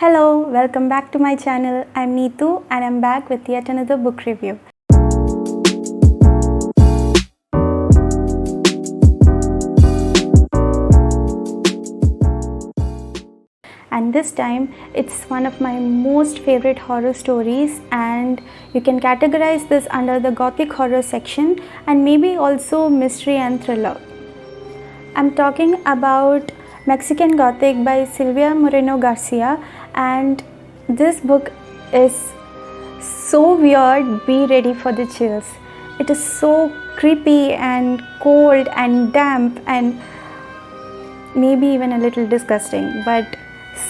Hello, welcome back to my channel. I'm Neetu and I'm back with yet another book review. And this time it's one of my most favorite horror stories, and you can categorize this under the gothic horror section and maybe also mystery and thriller. I'm talking about Mexican Gothic by Silvia Moreno Garcia, and this book is so weird. Be ready for the chills. It is so creepy and cold and damp and maybe even a little disgusting, but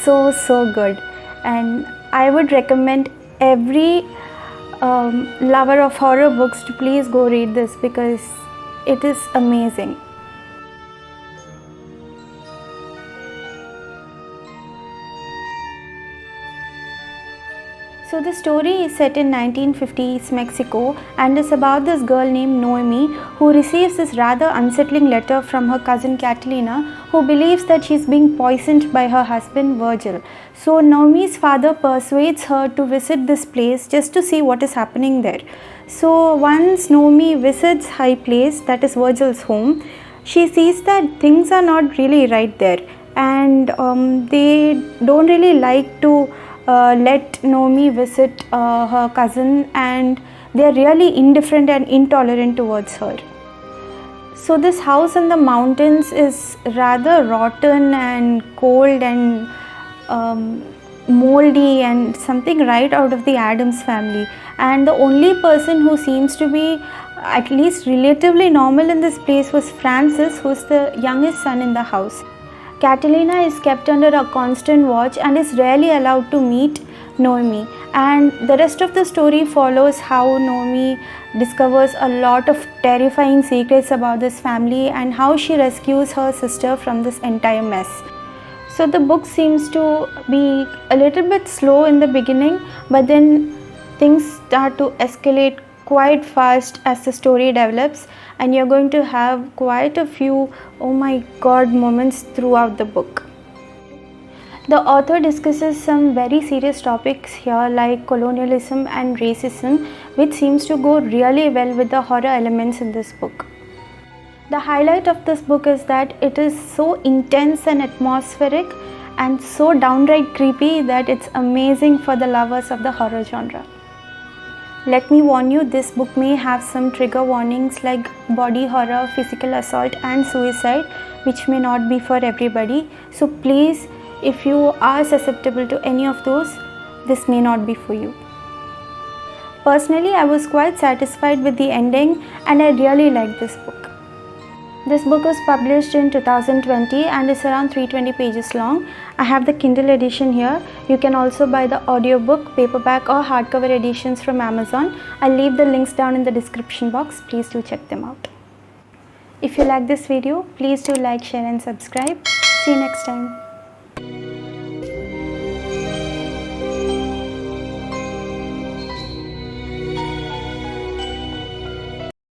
so good. And I would recommend every lover of horror books to please go read this because it is amazing. So the story is set in 1950s Mexico and is about this girl named Noemi who receives this rather unsettling letter from her cousin Catalina, who believes that she is being poisoned by her husband Virgil. So Noemi's father persuades her to visit this place just to see what is happening there. So once Noemi visits her place, that is Virgil's home, she sees that things are not really right there, and they don't really like to let Noemi visit her cousin, and they are really indifferent and intolerant towards her. So this house in the mountains is rather rotten and cold and moldy and something right out of the Addams family, and the only person who seems to be at least relatively normal in this place was Francis, who is the youngest son in the house. Catalina is kept under a constant watch and is rarely allowed to meet Noemi, and the rest of the story follows how Noemi discovers a lot of terrifying secrets about this family and how she rescues her sister from this entire mess. So the book seems to be a little bit slow in the beginning, but then things start to escalate quite fast as the story develops, and you're going to have quite a few oh my god moments throughout the book. The author discusses some very serious topics here like colonialism and racism, which seems to go really well with the horror elements in this book. The highlight of this book is that it is so intense and atmospheric and so downright creepy that it's amazing for the lovers of the horror genre. Let me warn you, this book may have some trigger warnings like body horror, physical assault and suicide, which may not be for everybody. So please, if you are susceptible to any of those, this may not be for you. Personally, I was quite satisfied with the ending and I really liked this book. This book was published in 2020 and is around 320 pages long. I have the Kindle edition here. You can also buy the audiobook, paperback or hardcover editions from Amazon. I'll leave the links down in the description box. Please do check them out. If you like this video, please do like, share and subscribe. See you next time.